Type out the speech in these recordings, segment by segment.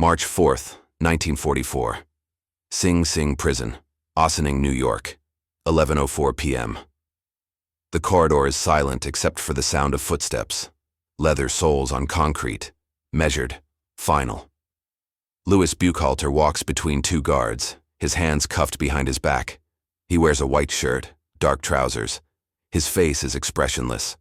March 4th, 1944. Sing Sing Prison, Ossining, New York, 11:04 p.m. The corridor is silent except for the sound of footsteps. Leather soles on concrete. Measured. Final. Louis Buchalter walks between two guards, his hands cuffed behind his back. He wears a white shirt, dark trousers. His face is expressionless.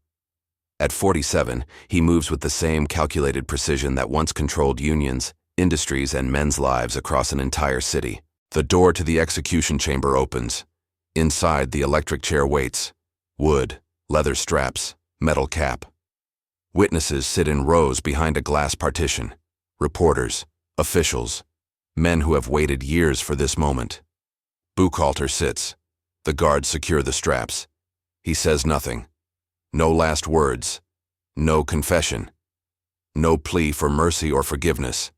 At 47, he moves with the same calculated precision that once controlled unions, industries, and men's lives across an entire city. The door to the execution chamber opens. Inside, the electric chair waits. Wood, leather straps, metal cap. Witnesses sit in rows behind a glass partition. Reporters, officials, men who have waited years for this moment. Buchalter sits. The guards secure the straps. He says nothing. No last words. No confession. No plea for mercy or forgiveness.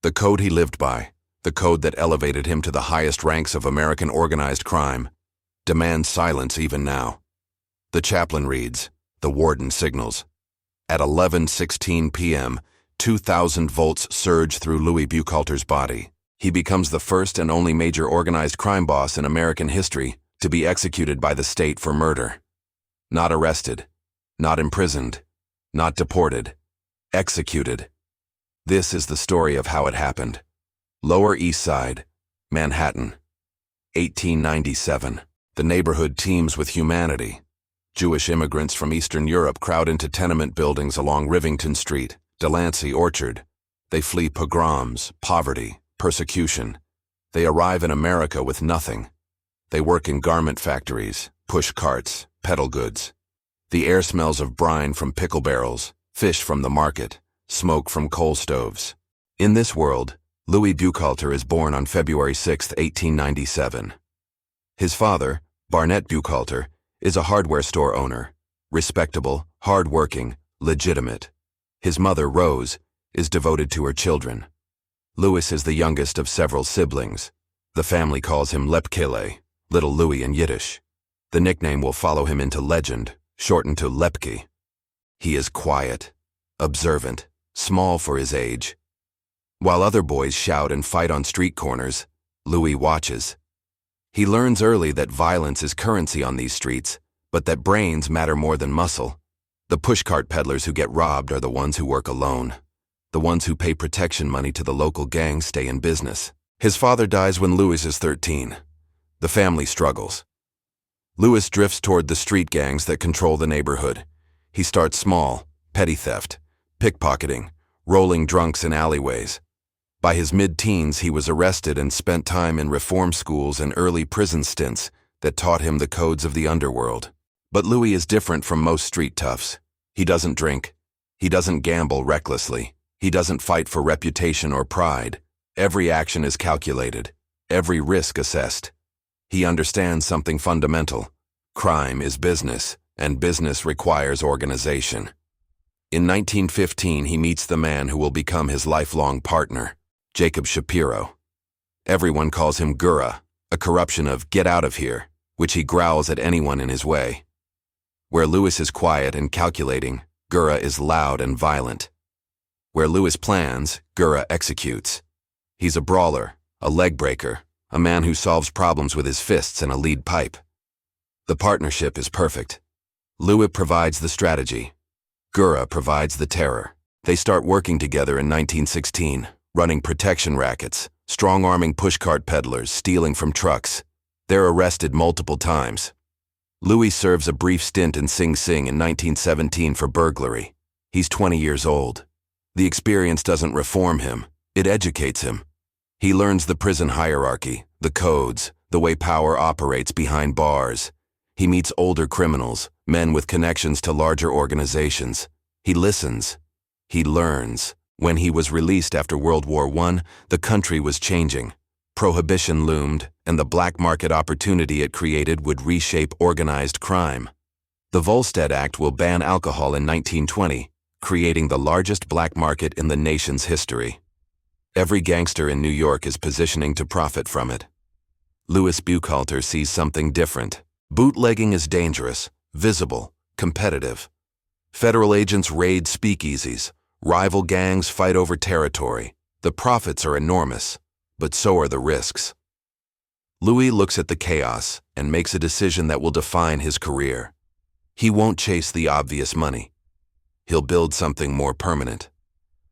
The code he lived by, the code that elevated him to the highest ranks of American organized crime, demands silence even now. The chaplain reads. The warden signals. At 11:16 p.m., 2,000 volts surge through Louis Buchalter's body. He becomes the first and only major organized crime boss in American history to be executed by the state for murder. Not arrested, not imprisoned, not deported. Executed. This is the story of how it happened. Lower East Side, Manhattan, 1897. The neighborhood teems with humanity. Jewish immigrants from Eastern Europe crowd into tenement buildings along Rivington Street, Delancey Orchard. They flee pogroms, poverty, persecution. They arrive in America with nothing. They work in garment factories, push carts, peddle goods. The air smells of brine from pickle barrels, fish from the market, smoke from coal stoves. In this world, Louis Buchalter is born on February 6, 1897. His father, Barnett Buchalter, is a hardware store owner, respectable, hard-working, legitimate. His mother, Rose, is devoted to her children. Louis is the youngest of several siblings. The family calls him Lepke, Little Louis in Yiddish. The nickname will follow him into legend, shortened to Lepke. He is quiet, observant, small for his age. While other boys shout and fight on street corners, Louis watches. He learns early that violence is currency on these streets, but that brains matter more than muscle. The pushcart peddlers who get robbed are the ones who work alone. The ones who pay protection money to the local gangs stay in business. His father dies when Louis is 13. The family struggles. Louis drifts toward the street gangs that control the neighborhood. He starts small, petty theft, pickpocketing, rolling drunks in alleyways. By his mid-teens, he was arrested and spent time in reform schools and early prison stints that taught him the codes of the underworld. But Louis is different from most street toughs. He doesn't drink. He doesn't gamble recklessly. He doesn't fight for reputation or pride. Every action is calculated, every risk assessed. He understands something fundamental. Crime is business, and business requires organization. In 1915, he meets the man who will become his lifelong partner, Jacob Shapiro. Everyone calls him Gura, a corruption of "get out of here," which he growls at anyone in his way. Where Louis is quiet and calculating, Gura is loud and violent. Where Louis plans, Gura executes. He's a brawler, a leg breaker, a man who solves problems with his fists and a lead pipe. The partnership is perfect. Louis provides the strategy. Gura provides the terror. They start working together in 1916, running protection rackets, strong-arming pushcart peddlers, stealing from trucks. They're arrested multiple times. Louis serves a brief stint in Sing Sing in 1917 for burglary. He's 20 years old. The experience doesn't reform him, it educates him. He learns the prison hierarchy, the codes, the way power operates behind bars. He meets older criminals, men with connections to larger organizations. He listens. He learns. When he was released after World War I, the country was changing. Prohibition loomed, and the black market opportunity it created would reshape organized crime. The Volstead Act will ban alcohol in 1920, creating the largest black market in the nation's history. Every gangster in New York is positioning to profit from it. Louis Buchalter sees something different. Bootlegging is dangerous, visible, competitive. Federal agents raid speakeasies. Rival gangs fight over territory. The profits are enormous, but so are the risks. Louis looks at the chaos and makes a decision that will define his career. He won't chase the obvious money. He'll build something more permanent.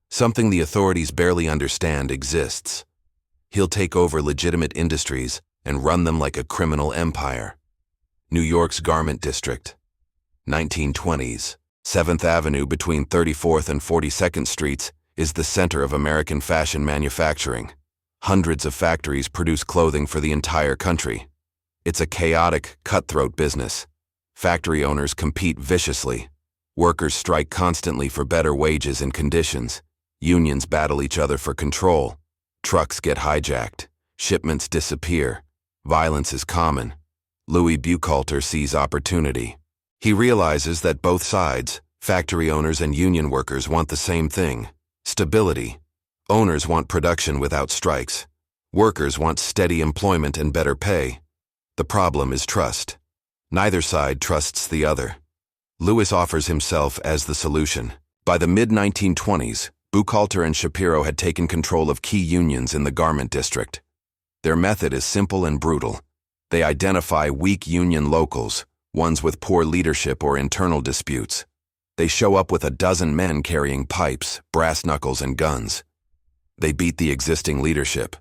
Something the authorities barely understand exists. He'll take over legitimate industries and run them like a criminal empire. New York's Garment District. 1920s. 7th Avenue between 34th and 42nd Streets is the center of American fashion manufacturing. Hundreds of factories produce clothing for the entire country. It's a chaotic, cutthroat business. Factory owners compete viciously. Workers strike constantly for better wages and conditions. Unions battle each other for control. Trucks get hijacked. Shipments disappear. Violence is common. Louis Buchalter sees opportunity. He realizes that both sides, factory owners and union workers, want the same thing: stability. Owners want production without strikes. Workers want steady employment and better pay. The problem is trust. Neither side trusts the other. Louis offers himself as the solution. By the mid-1920s, Buchalter and Shapiro had taken control of key unions in the Garment District. Their method is simple and brutal. They identify weak union locals, ones with poor leadership or internal disputes. They show up with a dozen men carrying pipes, brass knuckles, and guns. They beat the existing leadership.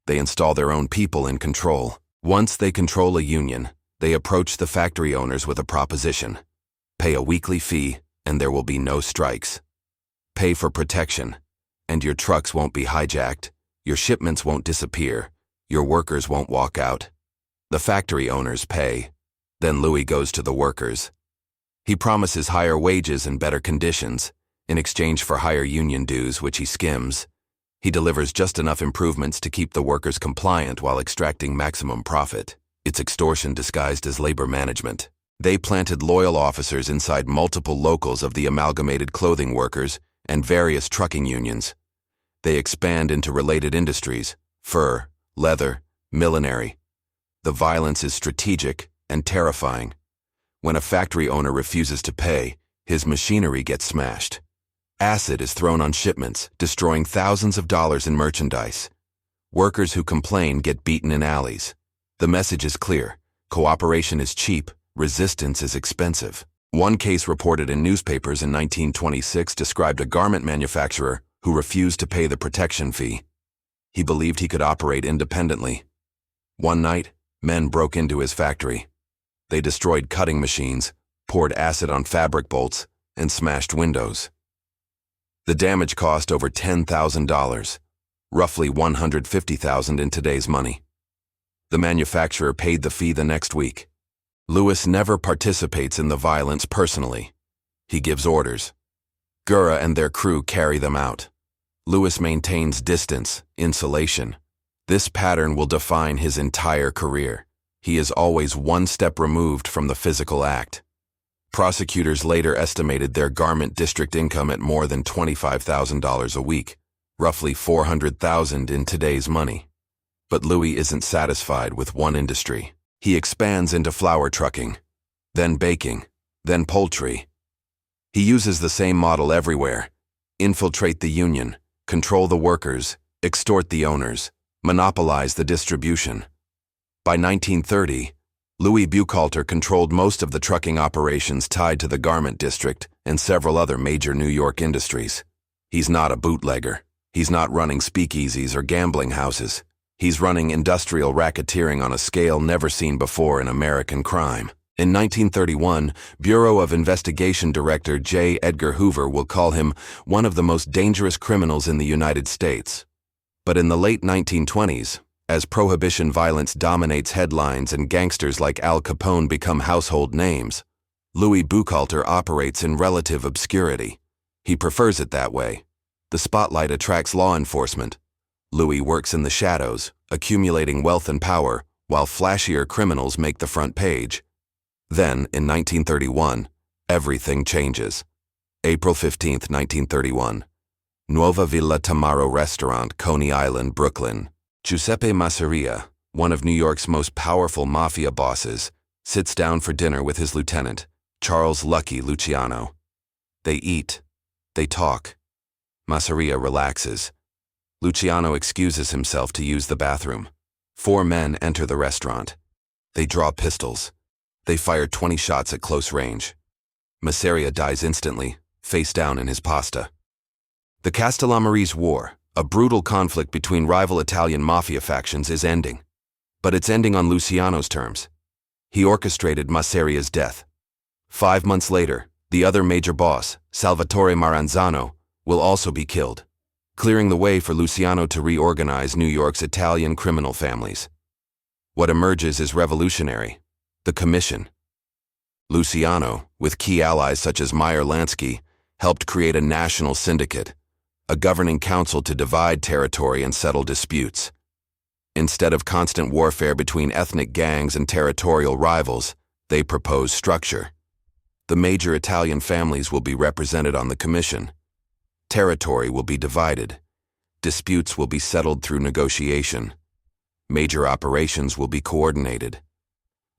They install their own people in control. Once they control a union, they approach the factory owners with a proposition. Pay a weekly fee, and there will be no strikes. Pay for protection, and your trucks won't be hijacked, your shipments won't disappear, your workers won't walk out. The factory owners pay. Then Louis goes to the workers. He promises higher wages and better conditions, in exchange for higher union dues, which he skims. He delivers just enough improvements to keep the workers compliant while extracting maximum profit. It's extortion disguised as labor management. They planted loyal officers inside multiple locals of the Amalgamated Clothing Workers and various trucking unions. They expand into related industries: fur, leather, millinery. The violence is strategic and terrifying. When a factory owner refuses to pay, his machinery gets smashed. Acid is thrown on shipments, destroying thousands of dollars in merchandise. Workers who complain get beaten in alleys. The message is clear: cooperation is cheap, resistance is expensive. One case reported in newspapers in 1926 described a garment manufacturer who refused to pay the protection fee. He believed he could operate independently. One night, men broke into his factory. They destroyed cutting machines, poured acid on fabric bolts, and smashed windows. The damage cost over $10,000, roughly $150,000 in today's money. The manufacturer paid the fee the next week. Louis never participates in the violence personally. He gives orders. Gura and their crew carry them out. Louis maintains distance, insulation. This pattern will define his entire career. He is always one step removed from the physical act. Prosecutors later estimated their Garment District income at more than $25,000 a week, roughly $400,000 in today's money. But Louis isn't satisfied with one industry. He expands into flour trucking, then baking, then poultry. He uses the same model everywhere: infiltrate the union, control the workers, extort the owners, monopolize the distribution. By 1930, Louis Buchalter controlled most of the trucking operations tied to the Garment District and several other major New York industries. He's not a bootlegger. He's not running speakeasies or gambling houses. He's running industrial racketeering on a scale never seen before in American crime. In 1931, Bureau of Investigation Director J. Edgar Hoover will call him one of the most dangerous criminals in the United States. But in the late 1920s, as prohibition violence dominates headlines and gangsters like Al Capone become household names, Louis Buchalter operates in relative obscurity. He prefers it that way. The spotlight attracts law enforcement. Louis works in the shadows, accumulating wealth and power, while flashier criminals make the front page. Then, in 1931, everything changes. April 15, 1931. Nuova Villa Tamaro Restaurant, Coney Island, Brooklyn. Giuseppe Masseria, one of New York's most powerful mafia bosses, sits down for dinner with his lieutenant, Charles Lucky Luciano. They eat. They talk. Masseria relaxes. Luciano excuses himself to use the bathroom. 4 men enter the restaurant. They draw pistols. They fire 20 shots at close range. Masseria dies instantly, face down in his pasta. The Castellamarese War, a brutal conflict between rival Italian mafia factions, is ending. But it's ending on Luciano's terms. He orchestrated Masseria's death. 5 months later, the other major boss, Salvatore Maranzano, will also be killed, clearing the way for Luciano to reorganize New York's Italian criminal families. What emerges is revolutionary: the Commission. Luciano, with key allies such as Meyer Lansky, helped create a national syndicate, a governing council to divide territory and settle disputes. Instead of constant warfare between ethnic gangs and territorial rivals, they propose structure. The major Italian families will be represented on the Commission. Territory will be divided. Disputes will be settled through negotiation. Major operations will be coordinated.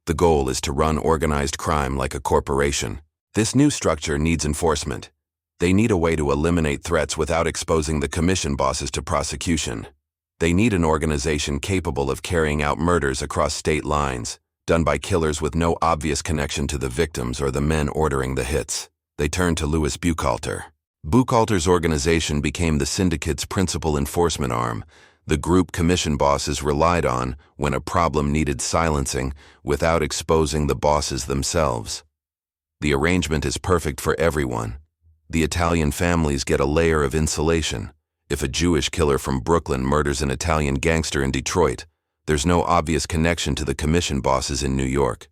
The goal is to run organized crime like a corporation. This new structure needs enforcement. They need a way to eliminate threats without exposing the Commission bosses to prosecution. They need an organization capable of carrying out murders across state lines, done by killers with no obvious connection to the victims or the men ordering the hits. They turned to Louis Buchalter. Buchalter's organization became the syndicate's principal enforcement arm, the group commission bosses relied on when a problem needed silencing without exposing the bosses themselves. The arrangement is perfect for everyone. The Italian families get a layer of insulation. If a Jewish killer from Brooklyn murders an Italian gangster in Detroit, there's no obvious connection to the commission bosses in New York.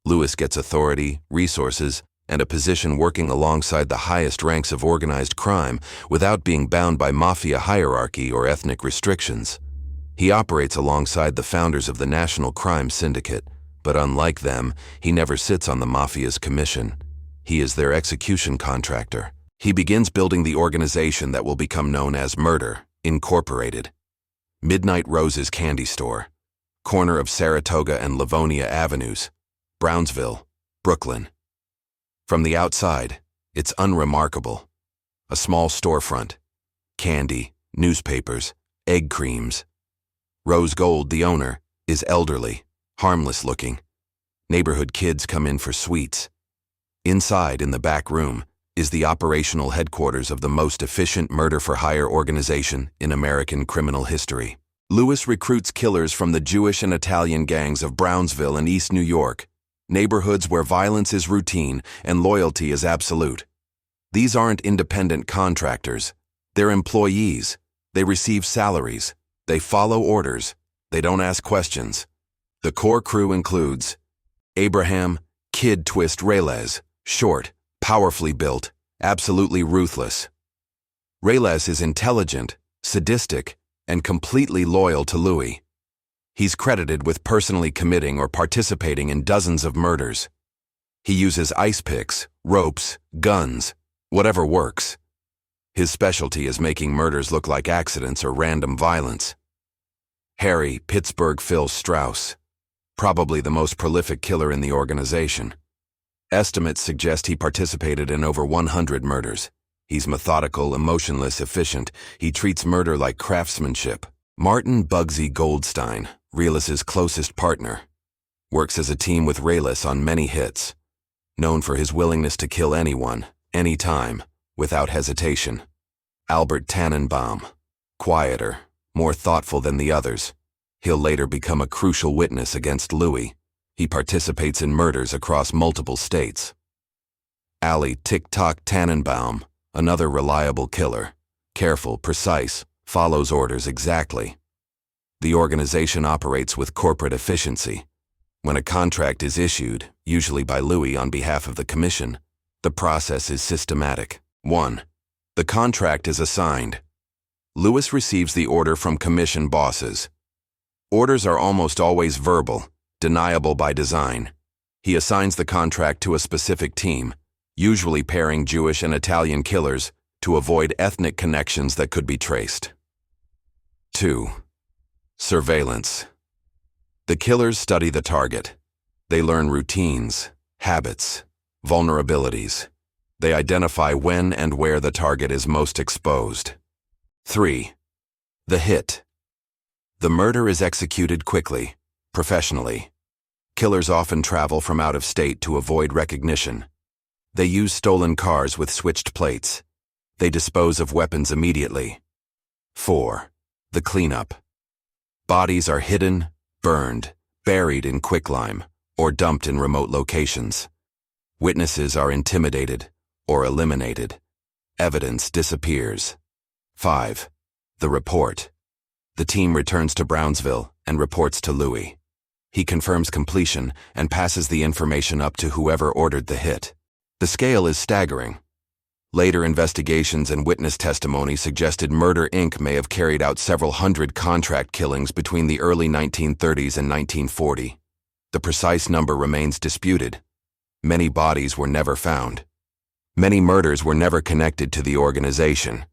Louis gets authority, resources, and a position working alongside the highest ranks of organized crime without being bound by mafia hierarchy or ethnic restrictions. He operates alongside the founders of the National Crime Syndicate, but unlike them, he never sits on the mafia's commission. He is their execution contractor. He begins building the organization that will become known as Murder, Incorporated. Midnight Rose's Candy Store, corner of Saratoga and Livonia Avenues, Brownsville, Brooklyn. From the outside, it's unremarkable. A small storefront, candy, newspapers, egg creams. Rose Gold, the owner, is elderly, harmless looking. Neighborhood kids come in for sweets. Inside, in the back room, is the operational headquarters of the most efficient murder-for-hire organization in American criminal history. Louis recruits killers from the Jewish and Italian gangs of Brownsville and East New York, neighborhoods where violence is routine and loyalty is absolute. These aren't independent contractors. They're employees. They receive salaries. They follow orders. They don't ask questions. The core crew includes Abraham "Kid Twist" Reles, short, powerfully built, absolutely ruthless. Reles is intelligent, sadistic, and completely loyal to Louis. He's credited with personally committing or participating in dozens of murders. He uses ice picks, ropes, guns, whatever works. His specialty is making murders look like accidents or random violence. Harry "Pittsburgh Phil" Strauss, probably the most prolific killer in the organization. Estimates suggest he participated in over 100 murders. He's methodical, emotionless, efficient. He treats murder like craftsmanship. Martin "Bugsy" Goldstein, Reles's closest partner, works as a team with Reles on many hits. Known for his willingness to kill anyone, anytime, without hesitation. Albert Tannenbaum, quieter, more thoughtful than the others. He'll later become a crucial witness against Louis. He participates in murders across multiple states. Ali "Tick-Tock" Tannenbaum, another reliable killer. Careful, precise, follows orders exactly. The organization operates with corporate efficiency. When a contract is issued, usually by Louis on behalf of the commission, the process is systematic. 1. The contract is assigned. Louis receives the order from commission bosses. Orders are almost always verbal, deniable by design. He assigns the contract to a specific team, usually pairing Jewish and Italian killers to avoid ethnic connections that could be traced. 2. Surveillance. The killers study the target. They learn routines, habits, vulnerabilities. They identify when and where the target is most exposed. 3. The hit. The murder is executed quickly, professionally. Killers often travel from out of state to avoid recognition. They use stolen cars with switched plates. They dispose of weapons immediately. 4. The cleanup. Bodies are hidden, burned, buried in quicklime, or dumped in remote locations. Witnesses are intimidated or eliminated. Evidence disappears. 5. The report. The team returns to Brownsville and reports to Louis. He confirms completion and passes the information up to whoever ordered the hit. The scale is staggering. Later investigations and witness testimony suggested Murder, Inc. may have carried out several hundred contract killings between the early 1930s and 1940. The precise number remains disputed. Many bodies were never found. Many murders were never connected to the organization.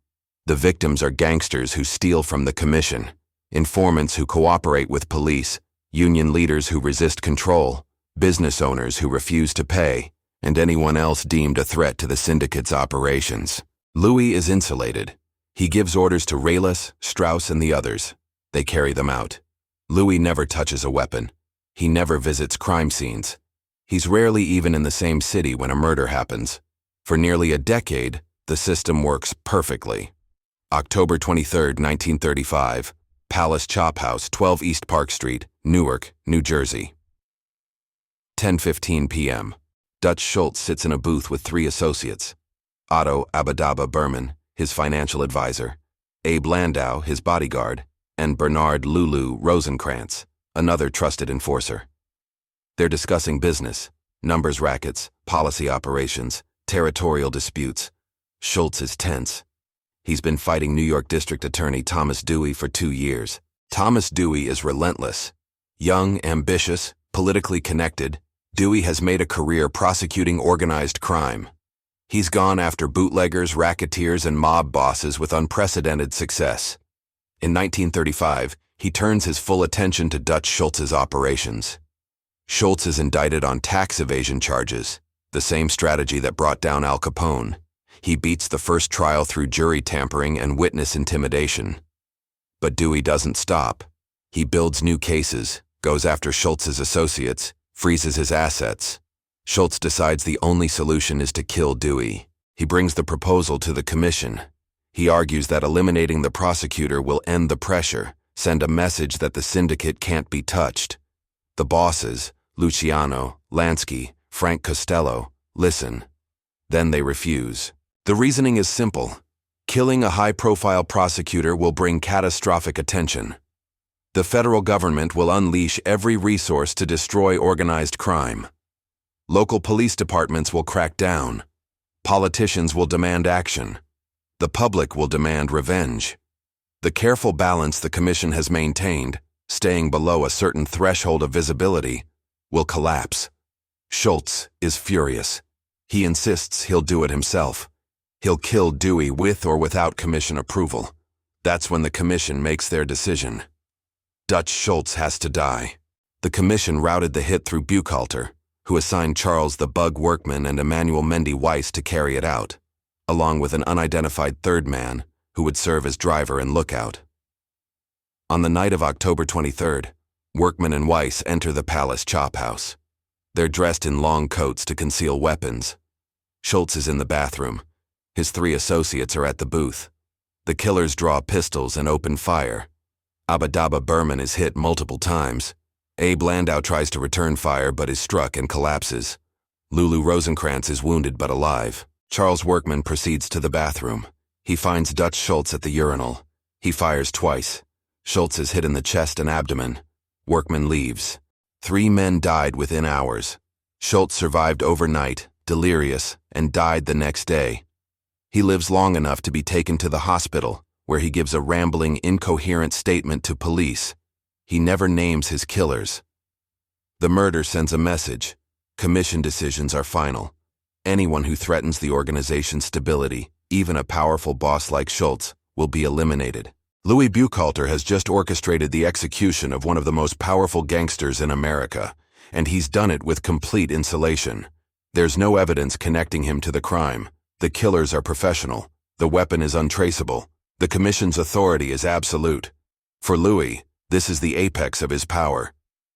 The victims are gangsters who steal from the commission, informants who cooperate with police, union leaders who resist control, business owners who refuse to pay, and anyone else deemed a threat to the syndicate's operations. Louis is insulated. He gives orders to Reles, Strauss, and the others. They carry them out. Louis never touches a weapon. He never visits crime scenes. He's rarely even in the same city when a murder happens. For nearly a decade, the system works perfectly. October 23, 1935, Palace Chop House, 12 East Park Street, Newark, New Jersey. 10:15 p.m. Dutch Schultz sits in a booth with 3 associates. Otto Abadaba Berman, his financial advisor, Abe Landau, his bodyguard, and Bernard Lulu Rosenkrantz, another trusted enforcer. They're discussing business, numbers rackets, policy operations, territorial disputes. Schultz is tense. He's been fighting New York District Attorney Thomas Dewey for 2 years. Thomas Dewey is relentless. Young, ambitious, politically connected, Dewey has made a career prosecuting organized crime. He's gone after bootleggers, racketeers, and mob bosses with unprecedented success. In 1935, he turns his full attention to Dutch Schultz's operations. Schultz is indicted on tax evasion charges, the same strategy that brought down Al Capone. He beats the first trial through jury tampering and witness intimidation. But Dewey doesn't stop. He builds new cases, goes after Schultz's associates, freezes his assets. Schultz decides the only solution is to kill Dewey. He brings the proposal to the commission. He argues that eliminating the prosecutor will end the pressure, send a message that the syndicate can't be touched. The bosses, Luciano, Lansky, Frank Costello, listen. Then they refuse. The reasoning is simple. Killing a high-profile prosecutor will bring catastrophic attention. The federal government will unleash every resource to destroy organized crime. Local police departments will crack down. Politicians will demand action. The public will demand revenge. The careful balance the commission has maintained, staying below a certain threshold of visibility, will collapse. Schultz is furious. He insists he'll do it himself. He'll kill Dewey with or without commission approval. That's when the commission makes their decision. Dutch Schultz has to die. The commission routed the hit through Buchalter, who assigned Charles the Bug Workman and Emmanuel Mendy Weiss to carry it out, along with an unidentified third man who would serve as driver and lookout. On the night of October 23rd, Workman and Weiss enter the Palace Chop House. They're dressed in long coats to conceal weapons. Schultz is in the bathroom. His 3 associates are at the booth. The killers draw pistols and open fire. Abadaba Berman is hit multiple times. Abe Landau tries to return fire but is struck and collapses. Lulu Rosenkrantz is wounded but alive. Charles Workman proceeds to the bathroom. He finds Dutch Schultz at the urinal. He fires twice. Schultz is hit in the chest and abdomen. Workman leaves. 3 men died within hours. Schultz survived overnight, delirious, and died the next day. He lives long enough to be taken to the hospital, where he gives a rambling, incoherent statement to police. He never names his killers. The murder sends a message. Commission decisions are final. Anyone who threatens the organization's stability, even a powerful boss like Schultz, will be eliminated. Louis Buchalter has just orchestrated the execution of one of the most powerful gangsters in America, and he's done it with complete insulation. There's no evidence connecting him to the crime. The killers are professional. The weapon is untraceable. The Commission's authority is absolute. For Louis, this is the apex of his power.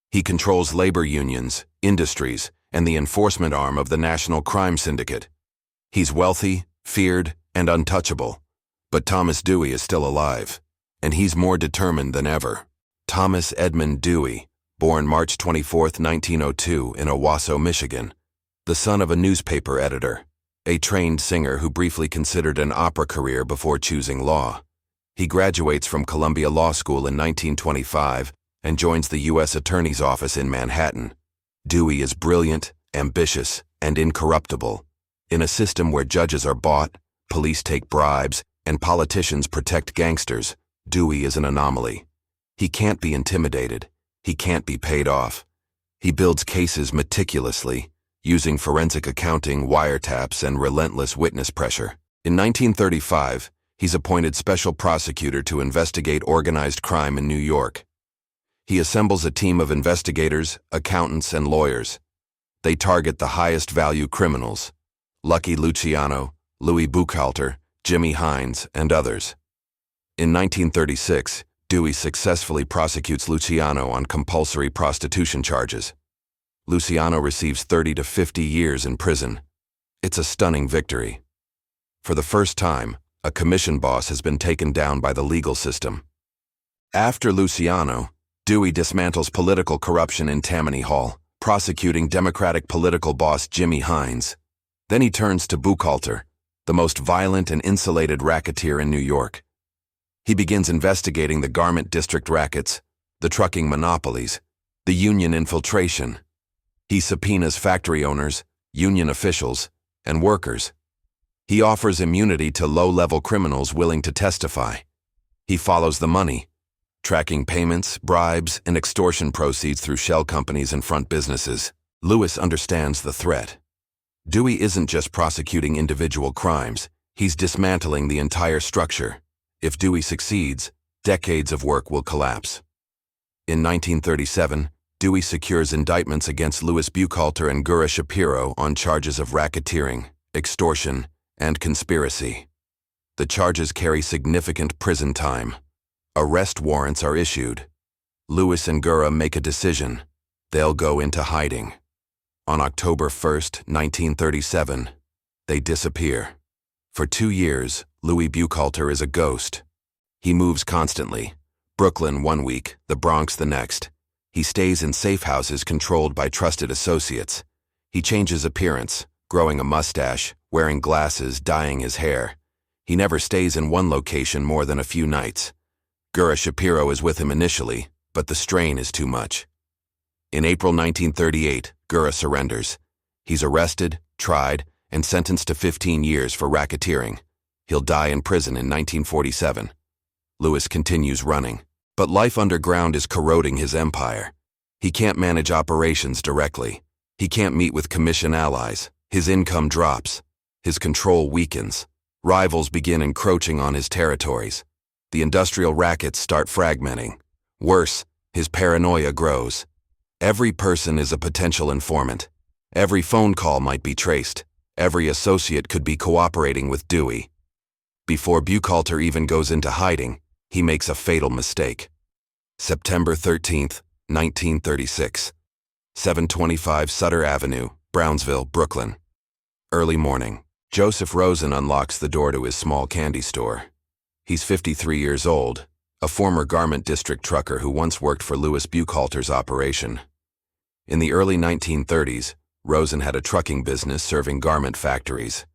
He controls labor unions, industries, and the enforcement arm of the National Crime Syndicate. He's wealthy, feared, and untouchable. But Thomas Dewey is still alive, and he's more determined than ever. Thomas Edmund Dewey, born March 24, 1902 in Owasso, Michigan, the son of a newspaper editor, a trained singer who briefly considered an opera career before choosing law. He graduates from Columbia Law School in 1925 and joins the U.S. Attorney's Office in Manhattan. Dewey is brilliant, ambitious, and incorruptible. In a system where judges are bought, police take bribes, and politicians protect gangsters, Dewey is an anomaly. He can't be intimidated. He can't be paid off. He builds cases meticulously, using forensic accounting, wiretaps, and relentless witness pressure. In 1935, he's appointed special prosecutor to investigate organized crime in New York. He assembles a team of investigators, accountants, and lawyers. They target the highest-value criminals: Lucky Luciano, Louis Buchalter, Jimmy Hines, and others. In 1936, Dewey successfully prosecutes Luciano on compulsory prostitution charges. Luciano receives 30 to 50 years in prison. It's a stunning victory. For the first time, a commission boss has been taken down by the legal system. After Luciano, Dewey dismantles political corruption in Tammany Hall, prosecuting Democratic political boss Jimmy Hines. Then he turns to Buchalter, the most violent and insulated racketeer in New York. He begins investigating the garment district rackets, the trucking monopolies, the union infiltration. He subpoenas factory owners, union officials, and workers. He offers immunity to low-level criminals willing to testify. He follows the money, tracking payments, bribes, and extortion proceeds through shell companies and front businesses. Lewis understands the threat. Dewey isn't just prosecuting individual crimes, he's dismantling the entire structure. If Dewey succeeds, decades of work will collapse. In 1937, Dewey secures indictments against Louis Buchalter and Gura Shapiro on charges of racketeering, extortion, and conspiracy. The charges carry significant prison time. Arrest warrants are issued. Louis and Gura make a decision. They'll go into hiding. On October 1, 1937, they disappear. For 2 years, Louis Buchalter is a ghost. He moves constantly. Brooklyn 1 week, the Bronx the next. He stays in safe houses controlled by trusted associates. He changes appearance, growing a mustache, wearing glasses, dyeing his hair. He never stays in one location more than a few nights. Gura Shapiro is with him initially, but the strain is too much. In April 1938, Gura surrenders. He's arrested, tried, and sentenced to 15 years for racketeering. He'll die in prison in 1947. Lewis continues running, but life underground is corroding his empire. He can't manage operations directly. He can't meet with commission allies. His income drops. His control weakens. Rivals begin encroaching on his territories. The industrial rackets start fragmenting. Worse, his paranoia grows. Every person is a potential informant. Every phone call might be traced. Every associate could be cooperating with Dewey. Before Buchalter even goes into hiding, he makes a fatal mistake. September 13, 1936. 725 Sutter Avenue, Brownsville, Brooklyn. Early morning. Joseph Rosen unlocks the door to his small candy store. He's 53 years old, a former garment district trucker who once worked for Louis Buchalter's operation. In the early 1930s, Rosen had a trucking business serving garment factories.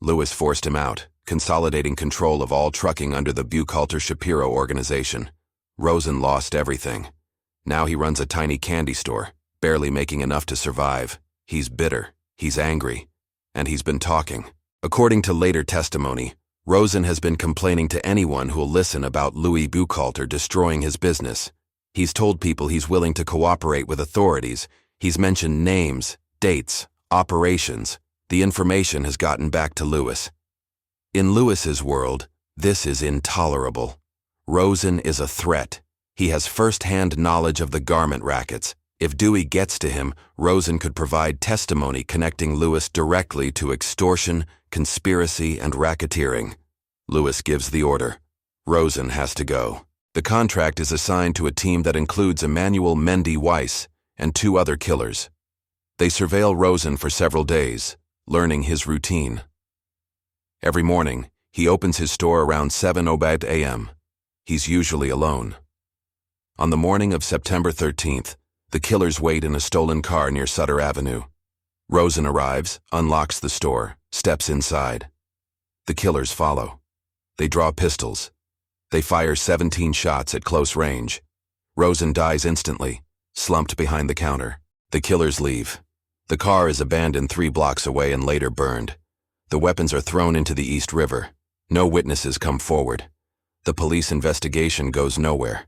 Louis forced him out, consolidating control of all trucking under the Buchalter-Shapiro organization. Rosen lost everything. Now he runs a tiny candy store, barely making enough to survive. He's bitter, he's angry, and he's been talking. According to later testimony, Rosen has been complaining to anyone who'll listen about Louis Buchalter destroying his business. He's told people he's willing to cooperate with authorities. He's mentioned names, dates, operations. The information has gotten back to Louis. In Louis's world, this is intolerable. Rosen is a threat. He has first-hand knowledge of the garment rackets. If Dewey gets to him, Rosen could provide testimony connecting Louis directly to extortion, conspiracy, and racketeering. Louis gives the order. Rosen has to go. The contract is assigned to a team that includes Emmanuel Mendy Weiss and 2 other killers. They surveil Rosen for several days, learning his routine. Every morning, he opens his store around 7 a.m. He's usually alone. On the morning of September 13th, the killers wait in a stolen car near Sutter Avenue. Rosen arrives, unlocks the store, steps inside. The killers follow. They draw pistols. They fire 17 shots at close range. Rosen dies instantly, slumped behind the counter. The killers leave. The car is abandoned 3 blocks away and later burned. The weapons are thrown into the East River. No witnesses come forward. The police investigation goes nowhere.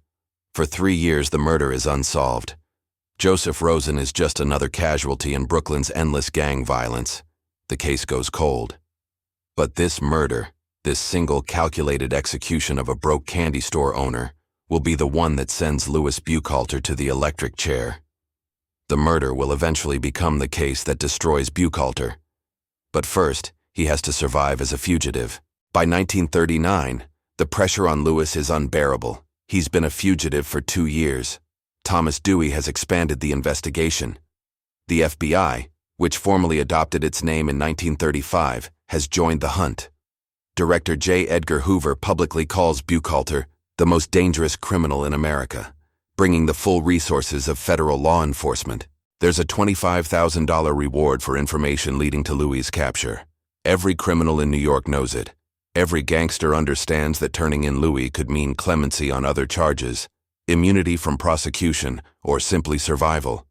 For 3 years, the murder is unsolved. Joseph Rosen is just another casualty in Brooklyn's endless gang violence. The case goes cold. But this murder, this single calculated execution of a broke candy store owner, will be the one that sends Louis Buchalter to the electric chair. The murder will eventually become the case that destroys Buchalter. But first, he has to survive as a fugitive. By 1939, the pressure on Louis is unbearable. He's been a fugitive for 2 years. Thomas Dewey has expanded the investigation. The FBI, which formally adopted its name in 1935, has joined the hunt. Director J. Edgar Hoover publicly calls Buchalter the most dangerous criminal in America, bringing the full resources of federal law enforcement. There's a $25,000 reward for information leading to Louis' capture. Every criminal in New York knows it. Every gangster understands that turning in Louis could mean clemency on other charges, immunity from prosecution, or simply survival.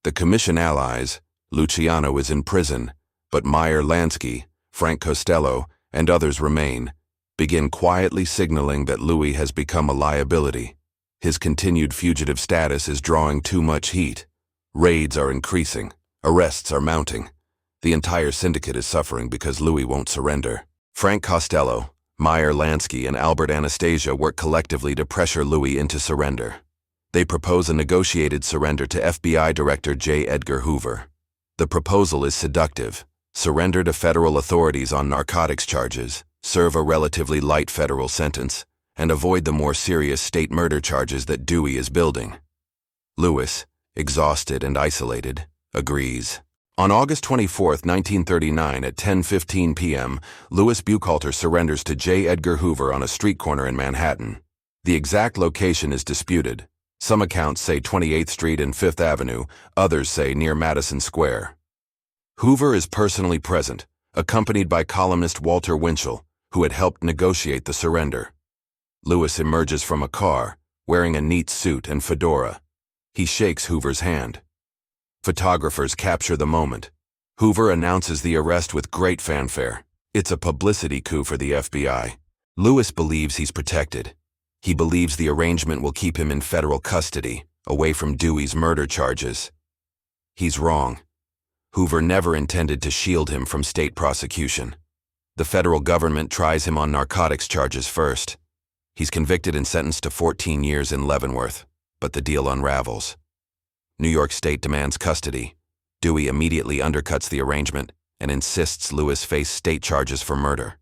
The Commission allies, Luciano is in prison, but Meyer Lansky, Frank Costello, and others remain, begin quietly signaling that Louis has become a liability. His continued fugitive status is drawing too much heat. Raids are increasing. Arrests are mounting. The entire syndicate is suffering because Louis won't surrender. Frank Costello, Meyer Lansky, and Albert Anastasia work collectively to pressure Louis into surrender. They propose a negotiated surrender to FBI Director J. Edgar Hoover. The proposal is seductive. Surrender to federal authorities on narcotics charges, serve a relatively light federal sentence, and avoid the more serious state murder charges that Dewey is building. Louis, exhausted and isolated, agrees. On August 24, 1939 at 10:15 p.m., Louis Buchalter surrenders to J. Edgar Hoover on a street corner in Manhattan. The exact location is disputed. Some accounts say 28th Street and 5th Avenue, others say near Madison Square. Hoover is personally present, accompanied by columnist Walter Winchell, who had helped negotiate the surrender. Louis emerges from a car, wearing a neat suit and fedora. He shakes Hoover's hand. Photographers capture the moment. Hoover announces the arrest with great fanfare. It's a publicity coup for the FBI. Louis believes he's protected. He believes the arrangement will keep him in federal custody, away from Dewey's murder charges. He's wrong. Hoover never intended to shield him from state prosecution. The federal government tries him on narcotics charges first. He's convicted and sentenced to 14 years in Leavenworth, but the deal unravels. New York State demands custody. Dewey immediately undercuts the arrangement and insists Louis face state charges for murder.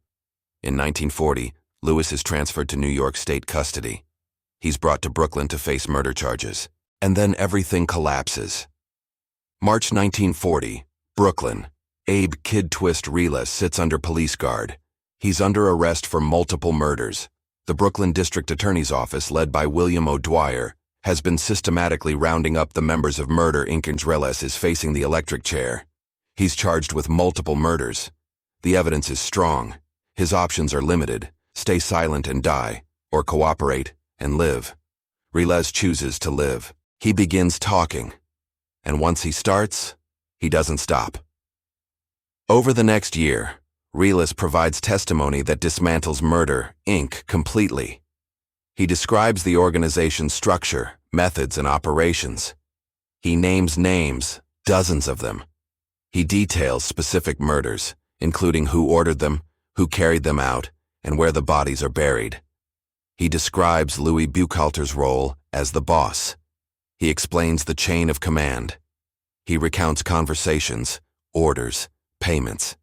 In 1940, Louis is transferred to New York State custody. He's brought to Brooklyn to face murder charges. And then everything collapses. March 1940, Brooklyn. Abe "Kid Twist" Reles sits under police guard. He's under arrest for multiple murders. The Brooklyn District Attorney's Office, led by William O'Dwyer, has been systematically rounding up the members of Murder Inc. and Reles is facing the electric chair. He's charged with multiple murders. The evidence is strong. His options are limited: stay silent and die, or cooperate and live. Reles chooses to live. He begins talking. And once he starts, he doesn't stop. Over the next year, Reles provides testimony that dismantles Murder Inc. completely. He describes the organization's structure, methods, and operations. He names names, dozens of them. He details specific murders, including who ordered them, who carried them out, and where the bodies are buried. He describes Louis Buchalter's role as the boss. He explains the chain of command. He recounts conversations, orders, payments.